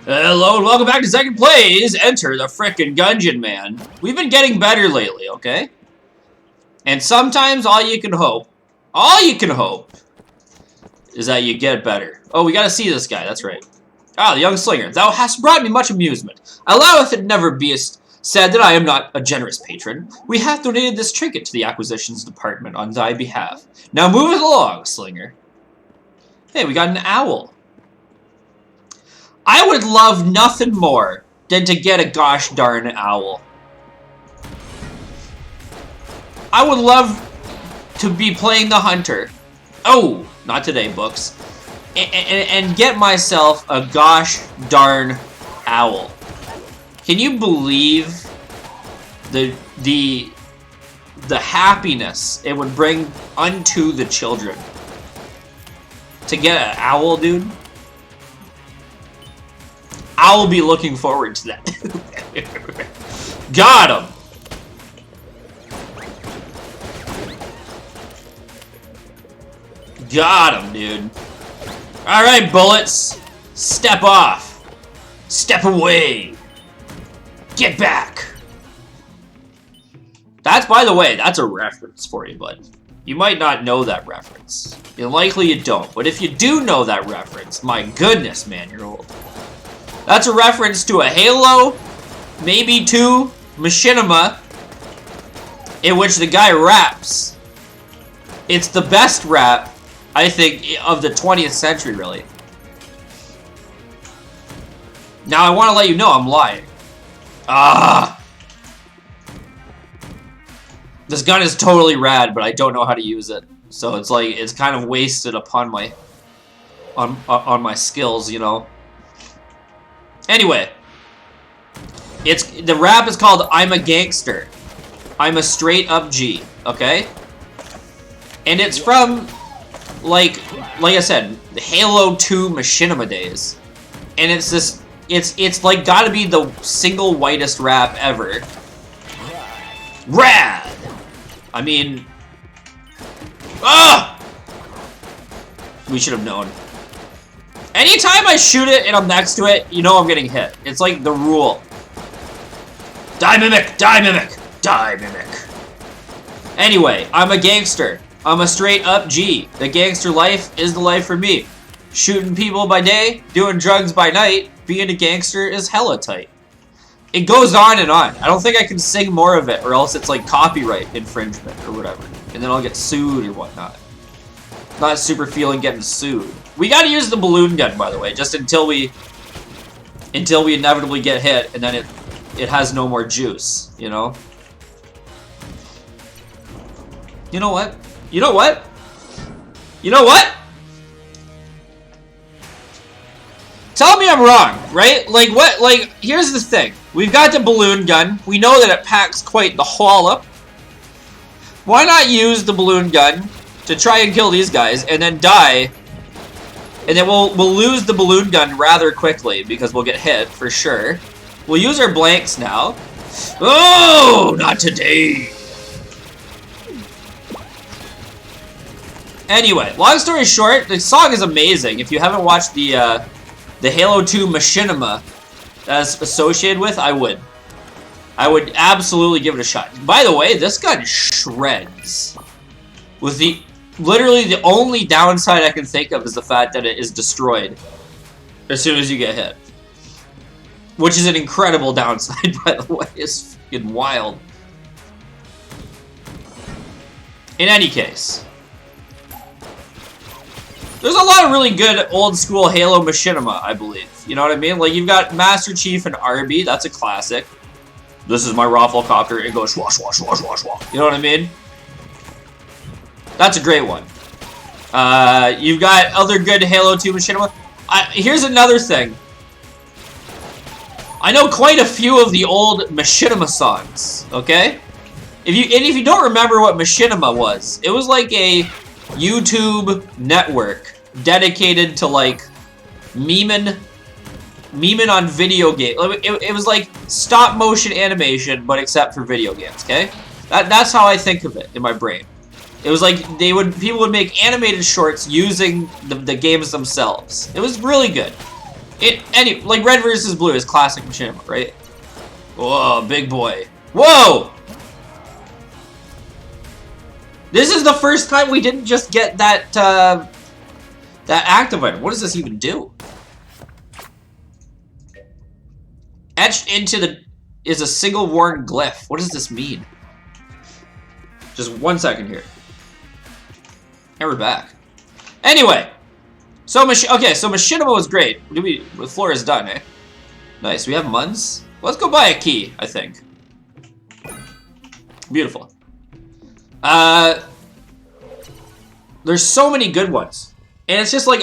Hello and welcome back to Second Plays. Enter the frickin' Gungeon man. We've been getting better lately, okay? And sometimes all you can hope is that you get better. Oh, we gotta see this guy, that's right. Ah, the young slinger, thou hast brought me much amusement. Alloweth it never beest said that I am not a generous patron. We hath donated this trinket to the acquisitions department on thy behalf. Now move it along, slinger. Hey, we got an owl. I would love nothing more than to get a gosh darn owl. I would love to be playing the hunter. Oh, not today, books. And get myself a gosh darn owl. Can you believe the happiness it would bring unto the children to get an owl, dude? I'll be looking forward to that. Got him! Got him, dude. Alright, bullets. Step off. Step away. Get back. That's, by the way, that's a reference for you, bud. You might not know that reference. Likely you don't. But if you do know that reference, my goodness, man, you're old. That's a reference to a Halo, maybe 2, machinima, in which the guy raps. It's the best rap, I think, of the 20th century, really. Now, I want to let you know I'm lying. This gun is totally rad, but I don't know how to use it. So it's like, it's kind of wasted upon my, on my skills, you know. Anyway, the rap is called "I'm a Gangster." I'm a straight up G, okay? And it's from, like I said, the Halo 2 machinima days. And it's this, it's like gotta be the single whitest rap ever. Rad! I mean, we should have known. Anytime I shoot it and I'm next to it, you know I'm getting hit. It's like the rule. Die mimic! Die mimic! Die mimic! Anyway, I'm a gangster. I'm a straight up G. The gangster life is the life for me. Shooting people by day, doing drugs by night, being a gangster is hella tight. It goes on and on. I don't think I can sing more of it, or else it's like copyright infringement or whatever. And then I'll get sued or whatnot. Not super feeling getting sued. We gotta use the balloon gun, by the way, just until we inevitably get hit, and then it has no more juice, you know? You know what? You know what? You know what? Tell me I'm wrong, right? Like, what? Like, here's the thing. We've got the balloon gun. We know that it packs quite the wallop. Why not use the balloon gun to try and kill these guys, and then die, and then we'll lose the balloon gun rather quickly, because we'll get hit, for sure. We'll use our blanks now. Oh, not today! Anyway, long story short, the song is amazing. If you haven't watched the Halo 2 machinima that's associated with, I would absolutely give it a shot. By the way, this gun shreds. With literally the only downside I can think of is the fact that it is destroyed as soon as you get hit. Which is an incredible downside, by the way. It's fucking wild. In any case, there's a lot of really good old school Halo machinima, I believe. You know what I mean? Like, you've got Master Chief and Arby, that's a classic. This is my Rafflecopter, it goes swah, swah, swah, swah, swah. You know what I mean? That's a great one. You've got other good Halo 2 machinima. Here's another thing. I know quite a few of the old machinima songs, okay? If you don't remember what machinima was, it was like a YouTube network dedicated to, like, memeing on video games. It was like stop motion animation, but except for video games, okay? That's how I think of it in my brain. It was like people would make animated shorts using the games themselves. It was really good. Like red versus blue is classic machinima, right? Whoa, big boy. Whoa! This is the first time we didn't just get that, that active item. What does this even do? Etched into the... is a single worn glyph. What does this mean? Just 1 second here. And we're back. Anyway. So, okay, so Machinima was great. The floor is done, eh? Nice. We have Muns. Let's go buy a key, I think. Beautiful. There's so many good ones. And it's just like,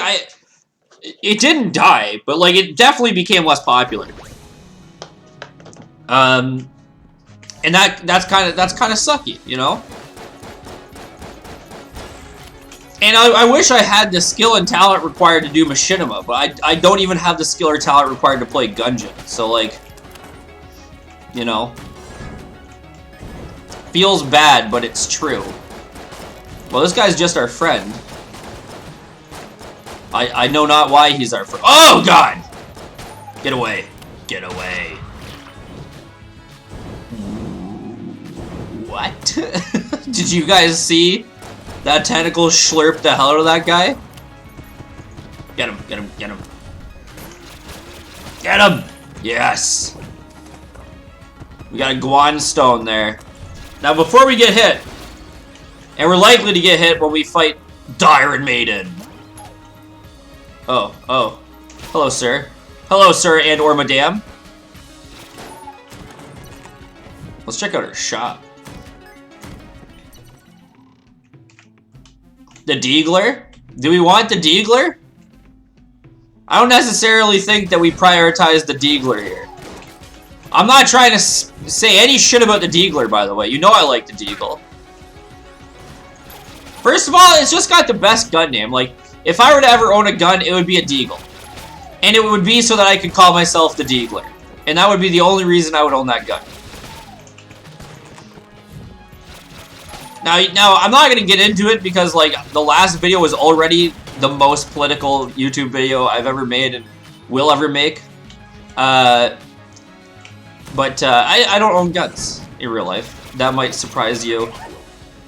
it didn't die, but like, it definitely became less popular. And that's kind of sucky, you know? And I wish I had the skill and talent required to do Machinima, but I don't even have the skill or talent required to play Gungeon. So, like, you know, feels bad, but it's true. Well, this guy's just our friend. I know not why he's our friend. Oh, God! Get away. Get away. What? Did you guys see that tentacle slurp the hell out of that guy? Get him, get him, get him. Get him! Yes! We got a Guan stone there. Now, before we get hit, and we're likely to get hit when we fight Iron Maiden. Oh, oh. Hello, sir. Hello, sir and or madame. Let's check out her shop. The Deagler? Do we want the Deagler? I don't necessarily think that we prioritize the Deagler here. I'm not trying to say any shit about the Deagler, by the way. You know I like the Deagle. First of all, it's just got the best gun name. Like, if I were to ever own a gun, it would be a Deagle. And it would be so that I could call myself the Deagler. And that would be the only reason I would own that gun. Now, I'm not going to get into it because, like, the last video was already the most political YouTube video I've ever made and will ever make. I don't own guns in real life. That might surprise you.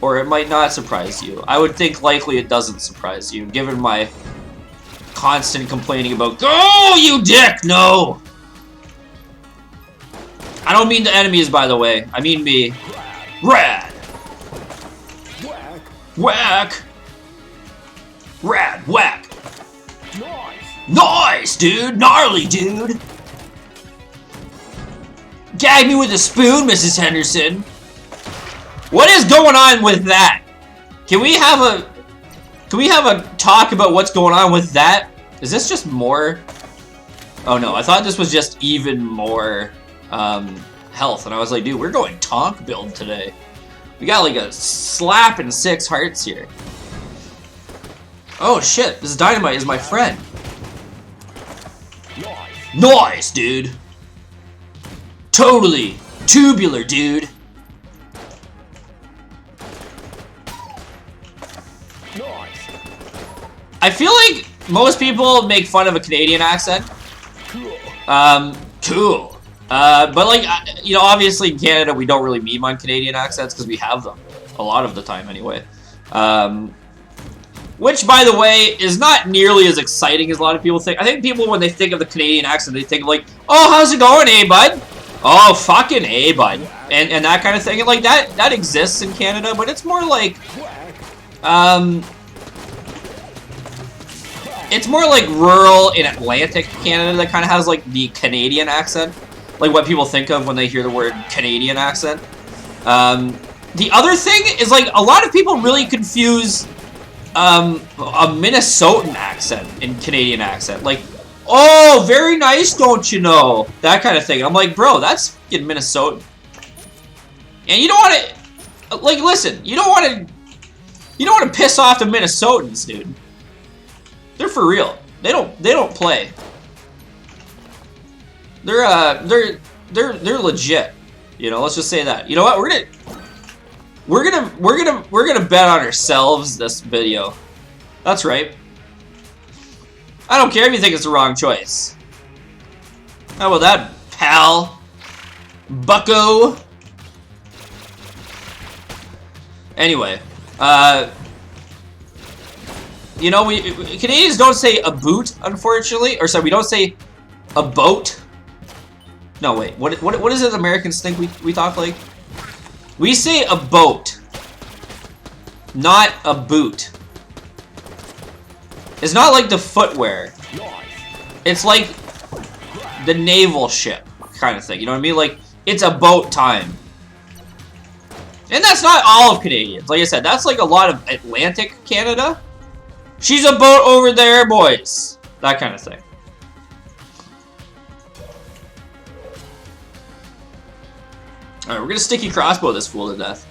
Or it might not surprise you. I would think likely it doesn't surprise you, given my constant complaining about, "Go, you dick! No!" I don't mean the enemies, by the way. I mean me. Rad! Whack! Rad, whack! Nice! Nice, dude! Gnarly, dude! Gag me with a spoon, Mrs. Henderson! What is going on with that? Can we have a talk about what's going on with that? Is this just more? Oh no, I thought this was just even more health, and I was like, dude, we're going Tonk build today. We got like a slap and 6 hearts here. Oh shit, this dynamite is my friend. Nice, nice, dude. Totally tubular, dude. Nice. I feel like most people make fun of a Canadian accent. Cool. Cool. But like, you know, obviously in Canada we don't really meme on Canadian accents because we have them. A lot of the time anyway. Which, by the way, is not nearly as exciting as a lot of people think. I think people, when they think of the Canadian accent, they think like, oh, how's it going, eh, bud? Oh, fucking eh, bud. And that kind of thing. And like, that exists in Canada, but it's more like, it's more like rural in Atlantic Canada that kind of has like the Canadian accent. Like what people think of when they hear the word Canadian accent. The other thing is like a lot of people really confuse a Minnesotan accent and Canadian accent. Like, oh, very nice, don't you know? That kind of thing. I'm like, bro, that's fucking Minnesotan. And you don't want to, like, listen, you don't want to piss off the Minnesotans, dude. They're for real. They don't play. They're legit. You know, let's just say that. You know what? We're gonna bet on ourselves this video. That's right. I don't care if you think it's the wrong choice. How about that, pal? Bucko. Anyway, you know, we Canadians don't say a boot, unfortunately, or sorry, we don't say a boat. No, wait, what is it Americans think we talk like? We say a boat, not a boot. It's not like the footwear. It's like the naval ship kind of thing, you know what I mean? Like, it's a boat time. And that's not all of Canadians. Like I said, that's like a lot of Atlantic Canada. She's a boat over there, boys. That kind of thing. Alright, we're gonna sticky crossbow this fool to death.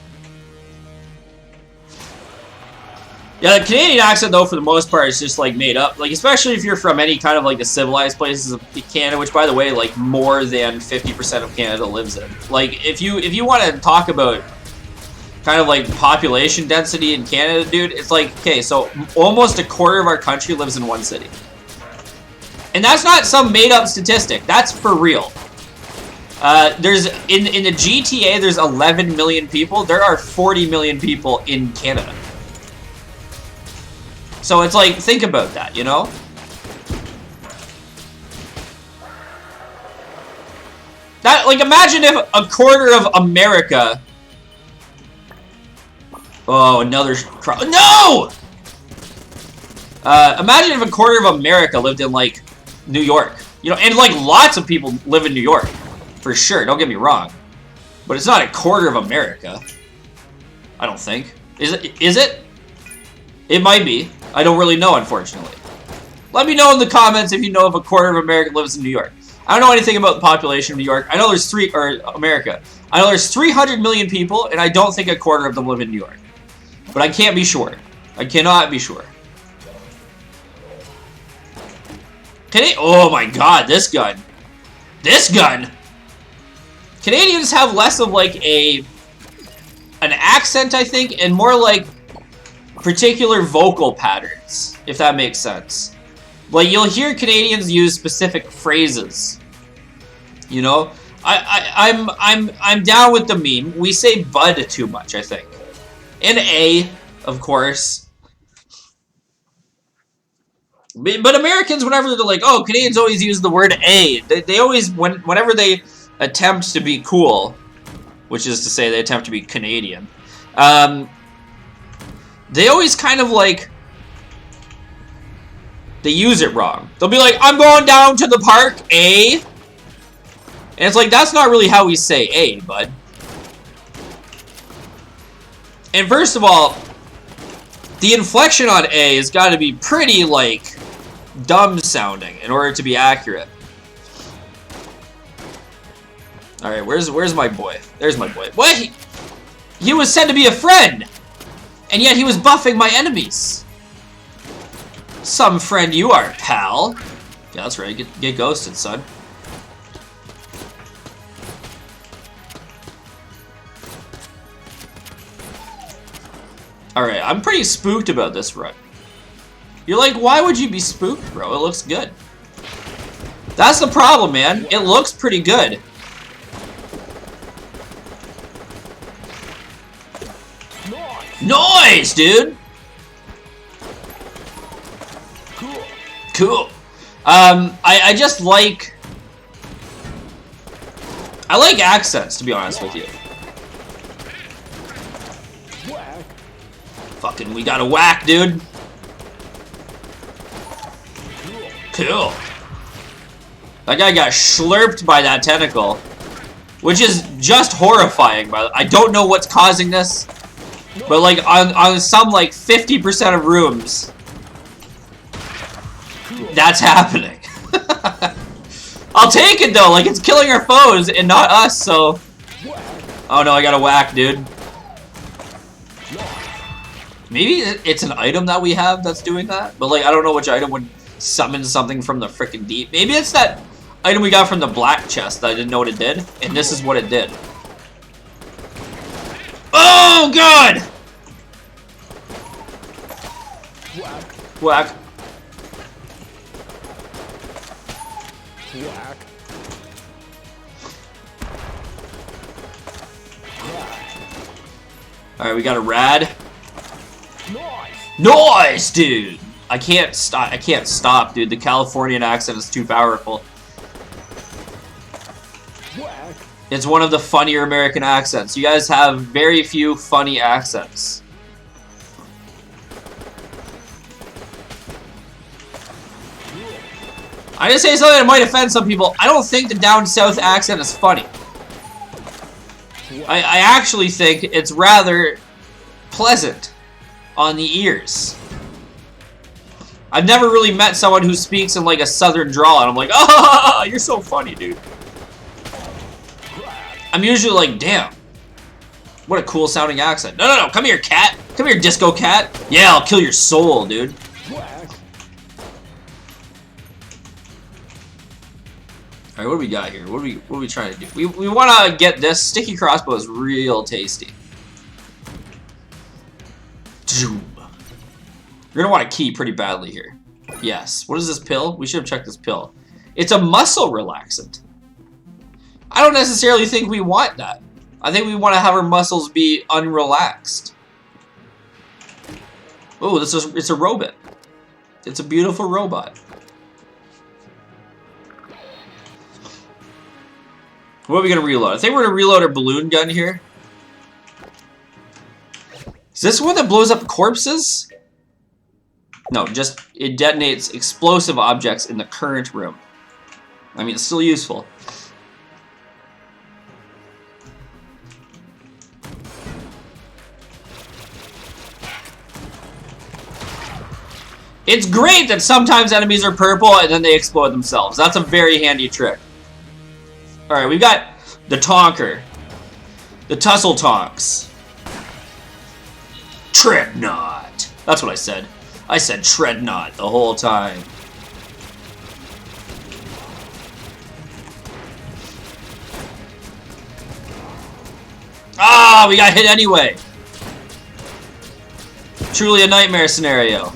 Yeah, the Canadian accent, though, for the most part, is just, like, made up. Like, especially if you're from any kind of, like, the civilized places of Canada, which, by the way, like, more than 50% of Canada lives in. Like, if you want to talk about kind of, like, population density in Canada, dude, it's like, okay, so almost a quarter of our country lives in one city. And that's not some made-up statistic. That's for real. There's, in the GTA, there's 11 million people. There are 40 million people in Canada. So it's like, think about that, you know? That, like, imagine if a quarter of America... Oh, another... No! Imagine if a quarter of America lived in, like, New York. You know, and, like, lots of people live in New York. For sure, don't get me wrong. But it's not a quarter of America. I don't think. Is it? Is it? It might be. I don't really know, unfortunately. Let me know in the comments if you know if a quarter of America lives in New York. I don't know anything about the population of New York. I know there's America. I know there's 300 million people, and I don't think a quarter of them live in New York. But I can't be sure. I cannot be sure. Oh my god, this gun. This gun! Canadians have less of like an accent, I think, and more like particular vocal patterns, if that makes sense. Like, you'll hear Canadians use specific phrases. You know? I'm down with the meme. We say bud too much, I think. And A, of course. But Americans, whenever they're like, oh, Canadians always use the word A. They always, whenever they attempt to be cool, which is to say they attempt to be Canadian, they always kind of like, they use it wrong. They'll be like, I'm going down to the park, A. And it's like, that's not really how we say A, bud. And first of all, the inflection on A has got to be pretty, like, dumb sounding in order to be accurate. Alright, where's my boy? There's my boy. What? He was said to be a friend! And yet he was buffing my enemies. Some friend you are, pal. Yeah, that's right. Get ghosted, son. Alright, I'm pretty spooked about this run. You're like, why would you be spooked, bro? It looks good. That's the problem, man. It looks pretty good. Nice, dude! Cool. I just like... I like accents, to be honest with you. Fucking, we got a whack, dude. Cool. That guy got slurped by that tentacle. Which is just horrifying, by the way. I don't know what's causing this. But, like, on some, like, 50% of rooms, that's happening. I'll take it, though. Like, it's killing our foes and not us, so... Oh, no, I got a whack, dude. Maybe it's an item that we have that's doing that. But, like, I don't know which item would summon something from the frickin' deep. Maybe it's that item we got from the black chest that I didn't know what it did. And this is what it did. Oh, God! Whack. Alright, we got a rad. Nice, dude! I can't stop, dude. The Californian accent is too powerful. It's one of the funnier American accents. You guys have very few funny accents. I just say something that might offend some people. I don't think the down south accent is funny. I actually think it's rather pleasant on the ears. I've never really met someone who speaks in like a southern drawl and I'm like, ah, you're so funny, dude. I'm usually like, damn, what a cool sounding accent. No, no, no, come here, cat. Come here, disco cat. Yeah, I'll kill your soul, dude. Alright, what do we got here? What are we trying to do? We want to get this. Sticky crossbow is real tasty. You're going to want a key pretty badly here. Yes. What is this pill? We should have checked this pill. It's a muscle relaxant. I don't necessarily think we want that. I think we want to have our muscles be unrelaxed. Oh, it's a robot. It's a beautiful robot. What are we going to reload? I think we're going to reload our balloon gun here. Is this one that blows up corpses? No, just it detonates explosive objects in the current room. I mean, it's still useful. It's great that sometimes enemies are purple and then they explode themselves. That's a very handy trick. Alright, we've got the Tonker. The Tussle Tonks. Tread not. That's what I said. I said tread not the whole time. Ah, we got hit anyway. Truly a nightmare scenario.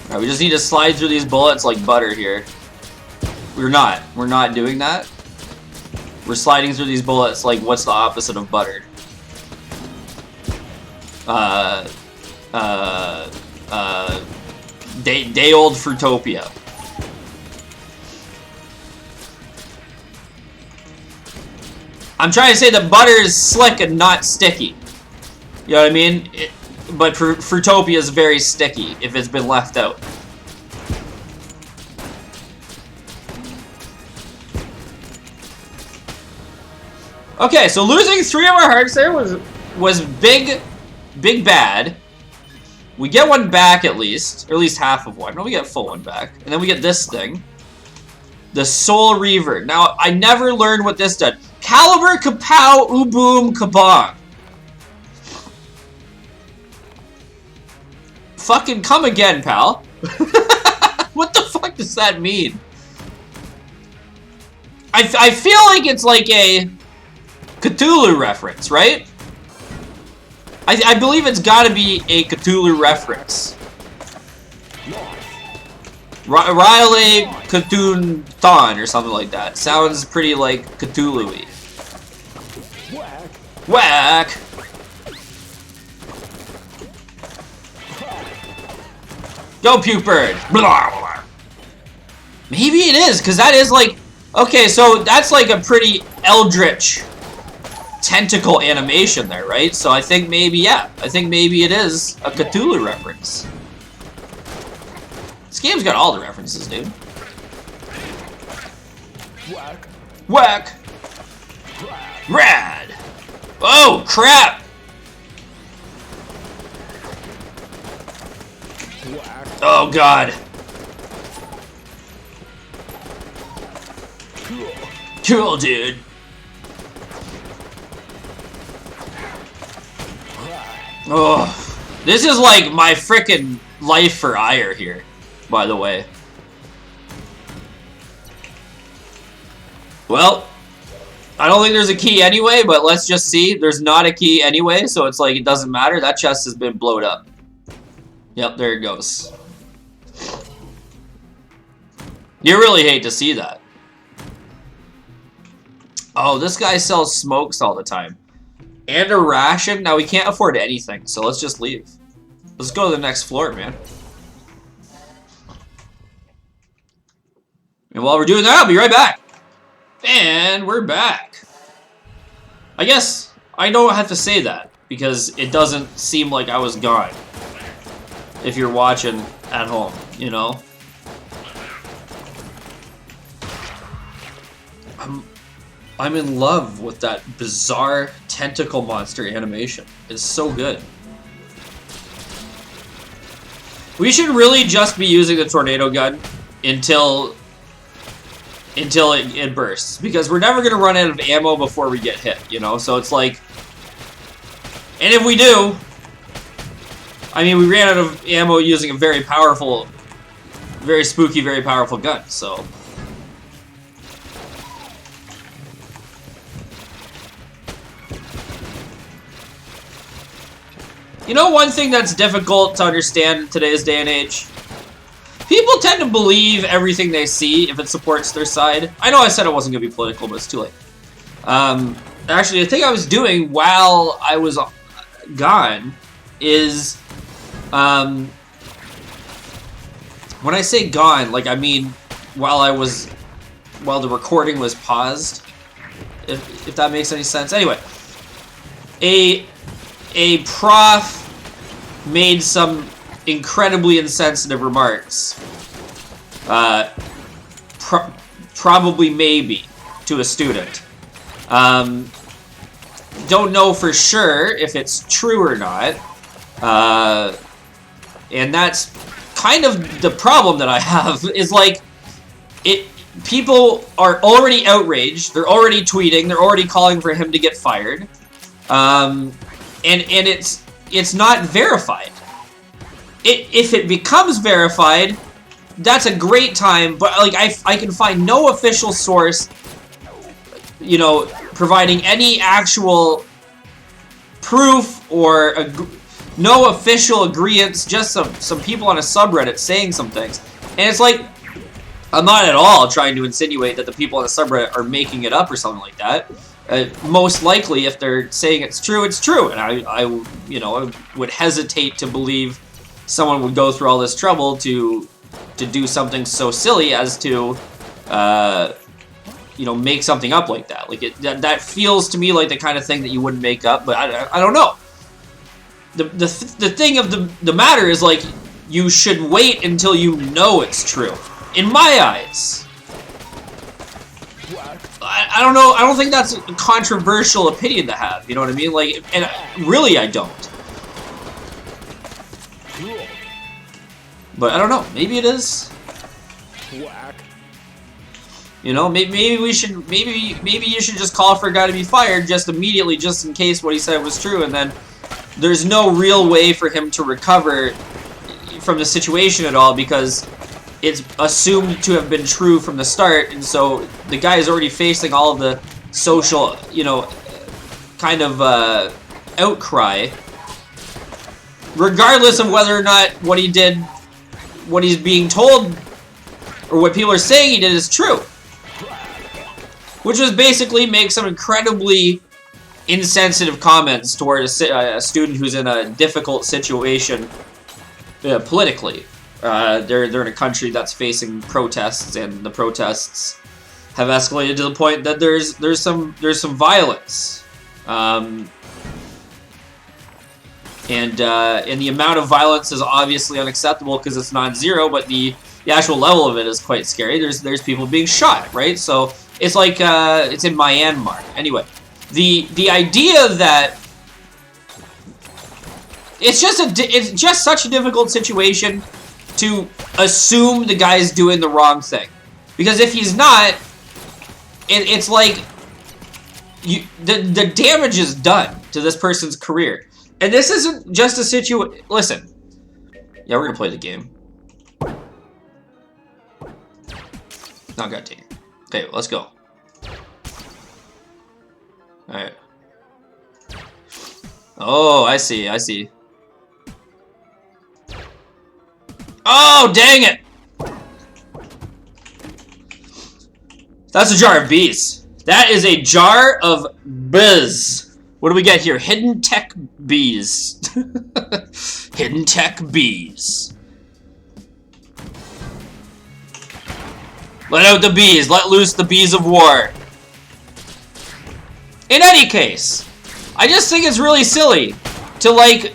Alright, we just need to slide through these bullets like butter here. We're not doing that. We're sliding through these bullets like what's the opposite of buttered? Day old Fruitopia. I'm trying to say that butter is slick and not sticky. You know what I mean? But Fruitopia is very sticky if it's been left out. Okay, so losing 3 of our hearts there was big bad. We get one back at least, or at least half of one. No, we get a full one back, and then we get this thing, the Soul Reaver. Now I never learned what this did. Caliber, kapow, ooboom, kabong. Fucking come again, pal. What the fuck does that mean? I feel like it's like a Cthulhu reference, right? I believe it's gotta be a Cthulhu reference. Riley Cthulhu Thon or something like that. Sounds pretty like Cthulhu-y. Whack! Go, puke bird! Blah, blah. Maybe it is, because that is like... Okay, so that's like a pretty eldritch tentacle animation there, right? So I think maybe, yeah. I think maybe it is a Cthulhu reference. This game's got all the references, dude. Whack. Whack! Rad! Oh, crap! Whack. Oh, God. Cool, dude. Oh, this is like my frickin' life for ire here, by the way. Well, I don't think there's a key anyway, but let's just see. There's not a key anyway, so it's like it doesn't matter. That chest has been blowed up. Yep, there it goes. You really hate to see that. Oh, this guy sells smokes all the time. And a ration? Now, we can't afford anything, so let's just leave. Let's go to the next floor, man. And while we're doing that, I'll be right back. And we're back. I guess I don't have to say that, because it doesn't seem like I was gone. If you're watching at home, you know? I'm in love with that bizarre tentacle monster animation. It's so good. We should really just be using the tornado gun until it bursts, because we're never gonna run out of ammo before we get hit, you know? So it's like, and if we do, I mean, we ran out of ammo using a very powerful, very spooky, very powerful gun, so. You know, one thing that's difficult to understand in today's day and age? People tend to believe everything they see if it supports their side. I know I said it wasn't going to be political, but it's too late. Actually, the thing I was doing while I was gone is, when I say gone, like, I mean while the recording was paused, if that makes any sense. Anyway, a prof made some incredibly insensitive remarks, probably maybe, to a student. Don't know for sure if it's true or not, and that's kind of the problem that I have, is like, people are already outraged, they're already tweeting, they're already calling for him to get fired, and it's not verified. If it becomes verified, that's a great time, but like I can find no official source, you know, providing any actual proof or no official agreements, just some people on a subreddit saying some things. And it's like, I'm not at all trying to insinuate that the people on the subreddit are making it up or something like that. Most likely, if they're saying it's true, it's true. And I would hesitate to believe someone would go through all this trouble to do something so silly as to, make something up like that. Like that feels to me like the kind of thing that you wouldn't make up. But I don't know. The thing of the matter is, like, you should wait until you know it's true. In my eyes. I don't know. I don't think that's a controversial opinion to have. You know what I mean? Like, and really, I don't. But I don't know. Maybe it is. You know, maybe we should. Maybe you should just call for a guy to be fired just immediately, just in case what he said was true, and then there's no real way for him to recover from the situation at all, because it's assumed to have been true from the start, and so the guy is already facing all of the social, kind of outcry, regardless of whether or not what he did, what he's being told, or what people are saying he did is true. Which was basically make some incredibly insensitive comments toward a student who's in a difficult situation politically. They're in a country that's facing protests, and the protests have escalated to the point that there's some violence, and the amount of violence is obviously unacceptable because it's not zero, but the actual level of it is quite scary. There's people being shot, right? So it's like it's in Myanmar. Anyway, the idea that it's just such a difficult situation to assume the guy's doing the wrong thing, because if he's not, it's like the damage is done to this person's career. And this isn't just a situation. Listen, yeah, we're gonna play the game. Not gonna take it. Okay, let's go. All right. Oh, I see. Oh, dang it! That's a jar of bees. That is a jar of biz. What do we get here? Hidden tech bees. Hidden tech bees. Let out the bees. Let loose the bees of war. In any case, I just think it's really silly to, like,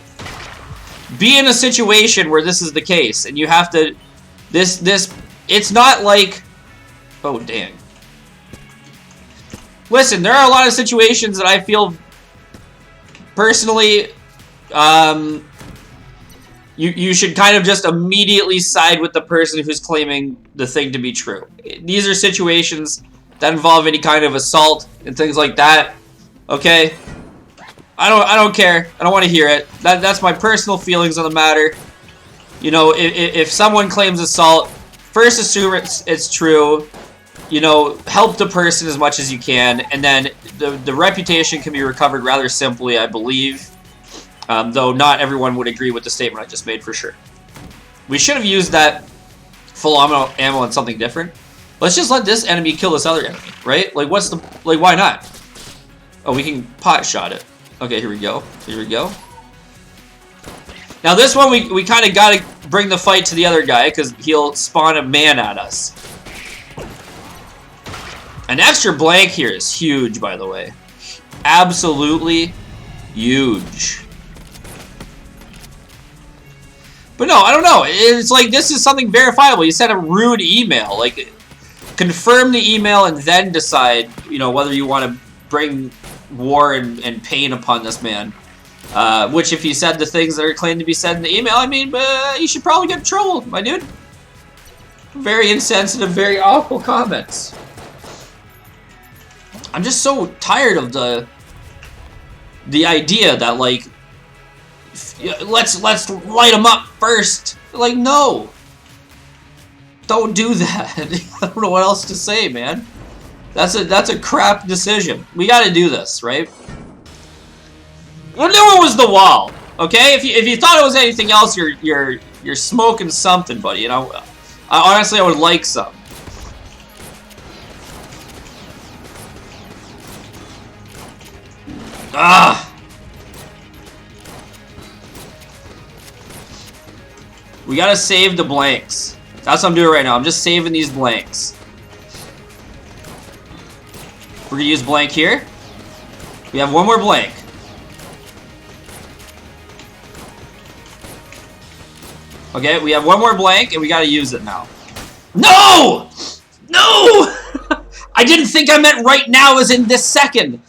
be in a situation where this is the case, and you have to... It's not like... Oh, dang. Listen, there are a lot of situations that I feel... Personally, you should kind of just immediately side with the person who's claiming the thing to be true. These are situations that involve any kind of assault and things like that. Okay? I don't care. I don't want to hear it. That's my personal feelings on the matter. You know, if someone claims assault, first assume it's true. You know, help the person as much as you can, and then the reputation can be recovered rather simply, I believe. Though not everyone would agree with the statement I just made for sure. We should have used that full ammo on something different. Let's just let this enemy kill this other enemy, right? Like, why not? Oh, we can pot shot it. Okay, here we go. Here we go. Now this one, we kind of got to bring the fight to the other guy, because he'll spawn a man at us. An extra blank here is huge, by the way. Absolutely huge. But no, I don't know. It's like, this is something verifiable. You sent a rude email. Like, confirm the email and then decide, you know, whether you want to bring war and pain upon this man. Which, if he said the things that are claimed to be said in the email, I mean, you should probably get in trouble, my dude. Very insensitive, very awful comments. I'm just so tired of the idea that, like, let's light them up first. Like, no. Don't do that. I don't know what else to say, man. That's a crap decision. We got to do this, right? I knew it was the wall. Okay, if you thought it was anything else, you're smoking something, buddy. You know, honestly, I would like some. Ah. We gotta save the blanks. That's what I'm doing right now. I'm just saving these blanks. We're gonna use blank here. We have one more blank. Okay, we have one more blank, and we gotta use it now. No! No! I didn't think I meant right now as in this second.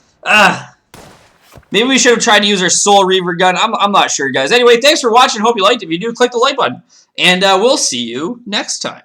Maybe we should have tried to use our Soul Reaver gun. I'm not sure, guys. Anyway, thanks for watching. Hope you liked it. If you do, click the like button. And we'll see you next time.